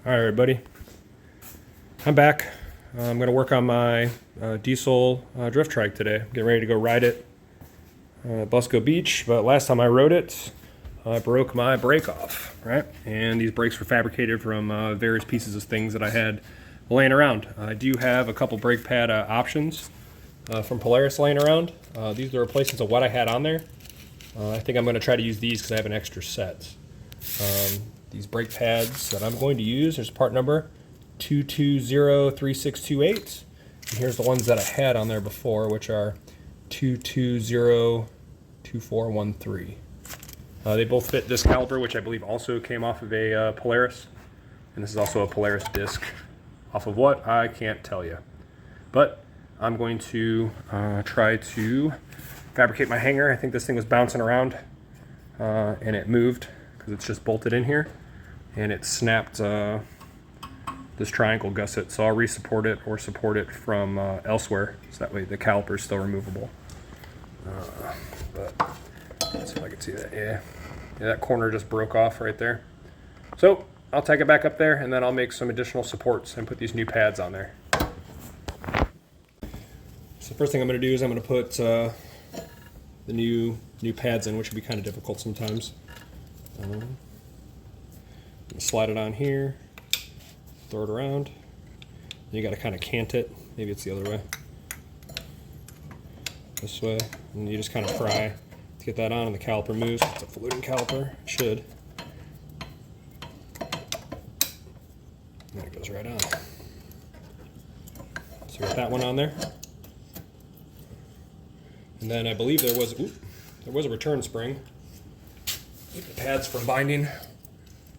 All right, everybody. I'm back. I'm going to work on my diesel drift trike today. Getting ready to go ride it at Busco Beach, but last time I rode it, I broke my brake off, right? And these brakes were fabricated from various pieces of things that I had laying around. I do have a couple brake pad options from Polaris laying around. These are replacements of what I had on there. I think I'm going to try to use these because I have an extra set. These brake pads that I'm going to use, there's part number 2203628. And here's the ones that I had on there before, which are 2202413. They both fit this caliper, which I believe also came off of a Polaris. And this is also a Polaris disc. Off of what? I can't tell you. But I'm going to try to fabricate my hanger. I think this thing was bouncing around and it moved because it's just bolted in here. And it snapped this triangle gusset, so I'll re-support it or support it from elsewhere, so that way the caliper is still removable. But let's see if I can see that. Yeah, that corner just broke off right there. So I'll take it back up there, and then I'll make some additional supports and put these new pads on there. So the first thing I'm going to do is I'm going to put the new pads in, which will be kind of difficult sometimes. Slide it on here, throw it around. You got to kind of cant it. Maybe it's the other way. This way. And you just kind of pry to get that on, and the caliper moves. It's a floating caliper. It should. And it goes right on. So we got that one on there. And then I believe there was a return spring. Keep the pads from binding.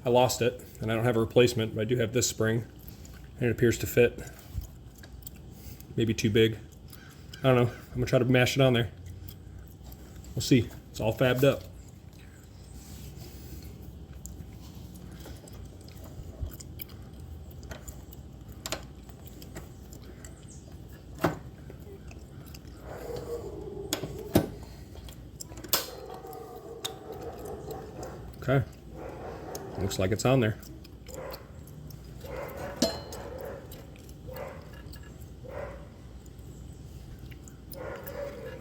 I lost it, and I don't have a replacement, but I do have this spring, and it appears to fit. Maybe too big. I don't know. I'm going to try to mash it on there. We'll see. It's all fabbed up. Okay. Looks like it's on there.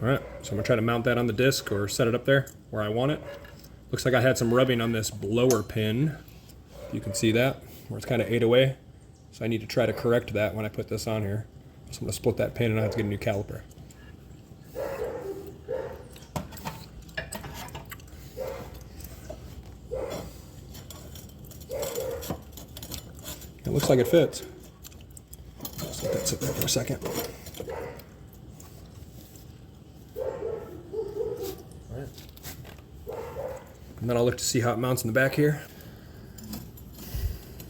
All right, so I'm gonna try to mount that on the disc or set it up there where I want it. Looks like I had some rubbing on this blower pin. You can see that, where it's kind of ate away. So I need to try to correct that when I put this on here. So I'm gonna split that pin and I have to get a new caliper. It looks like it fits. Just let that sit there for a second. All right. And then I'll look to see how it mounts in the back here.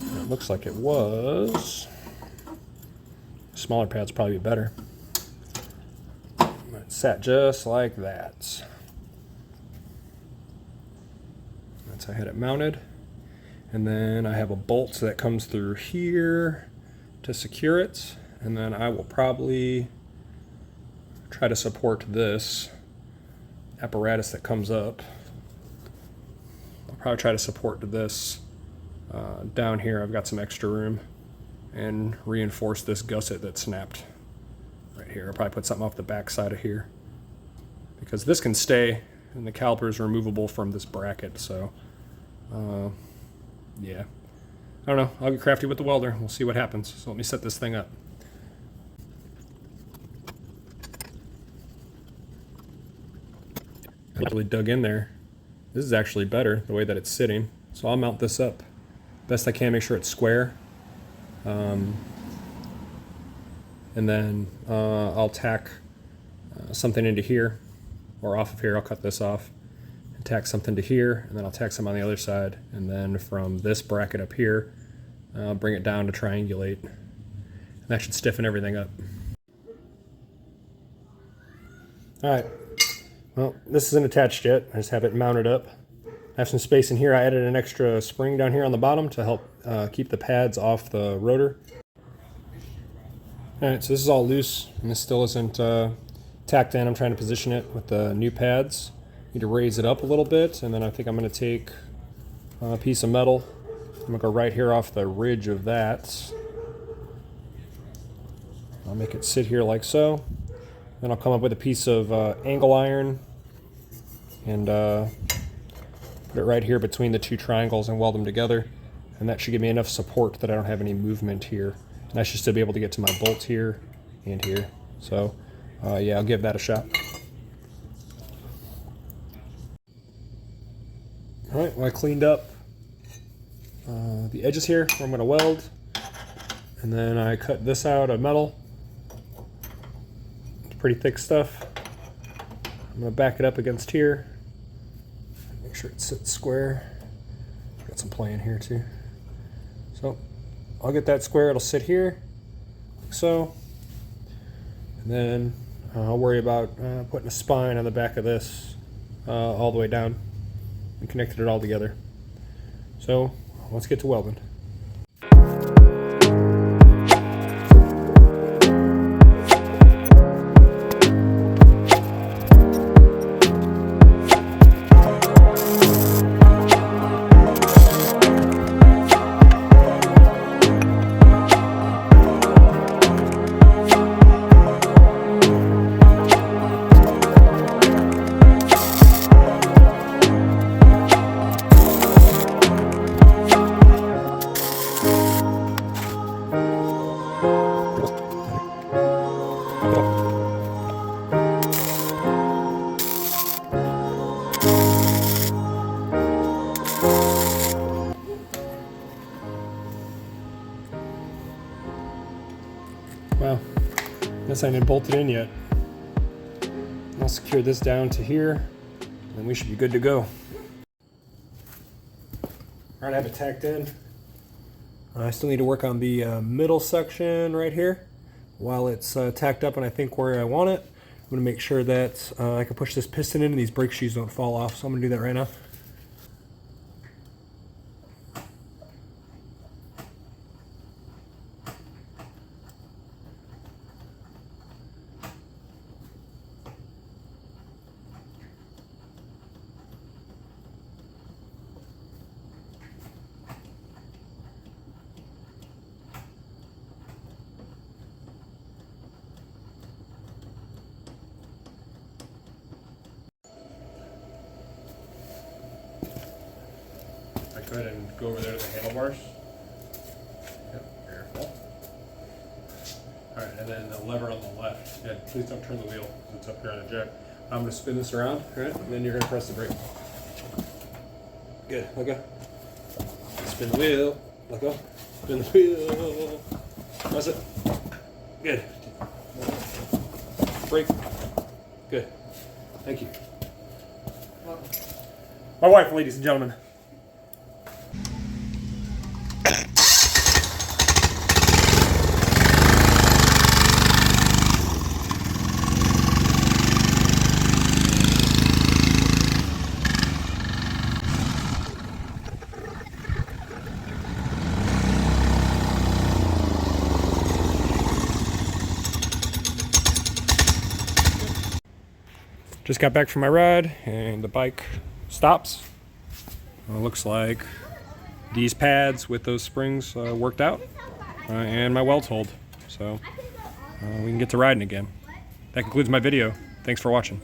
It looks like it was. Smaller pad's probably better. It sat just like that. That's how I had it mounted. And then I have a bolt that comes through here to secure it. And then I will probably try to support this apparatus that comes up. I'll probably try to support this down here. I've got some extra room, and reinforce this gusset that snapped right here. I'll probably put something off the back side of here, because this can stay and the caliper is removable from this bracket. So yeah, I don't know. I'll get crafty with the welder. We'll see what happens. So let me set this thing up. I really dug in there. This is actually better the way that it's sitting. So I'll mount this up best I can, make sure it's square. And then I'll tack something into here, or off of here. I'll cut this off. Tack something to here, and then I'll tack some on the other side, and then from this bracket up here, bring it down to triangulate, and that should stiffen everything up. Alright, well, this isn't attached yet. I just have it mounted up. I have some space in here. I added an extra spring down here on the bottom to help keep the pads off the rotor. Alright, so this is all loose, and this still isn't tacked in. I'm trying to position it with the new pads. Need to raise it up a little bit, and then I think I'm going to take a piece of metal I'm gonna go right here off the ridge of that. I'll make it sit here like so. Then I'll come up with a piece of angle iron and put it right here between the two triangles and weld them together. And that should give me enough support that I don't have any movement here. And I should still be able to get to my bolts here and here. So yeah, I'll give that a shot. All right, well, I cleaned up the edges here where I'm going to weld. And then I cut this out of metal. It's pretty thick stuff. I'm going to back it up against here. Make sure it sits square. Got some play in here too. So I'll get that square. It'll sit here, like so. And then I'll worry about putting a spine on the back of this all the way down and connected it all together. So let's get to welding. Well, guess I didn't bolt it in yet. I'll secure this down to here, and we should be good to go. Alright, I have it tacked in. I still need to work on the middle section right here while it's tacked up and I think where I want it. I'm going to make sure that I can push this piston in and these brake shoes don't fall off, so I'm going to do that right now. Go ahead and go over there to the handlebars. Yep, careful. Alright, and then the lever on the left. Yeah, please don't turn the wheel because it's up here on a jack. I'm going to spin this around, right? And then you're going to press the brake. Good, let go. Spin the wheel, let go. Spin the wheel. Press it. Good. Brake. Good. Thank you. My wife, ladies and gentlemen. Just got back from my ride and the bike stops. Looks like these pads with those springs worked out and my welds hold. So we can get to riding again. That concludes my video. Thanks for watching.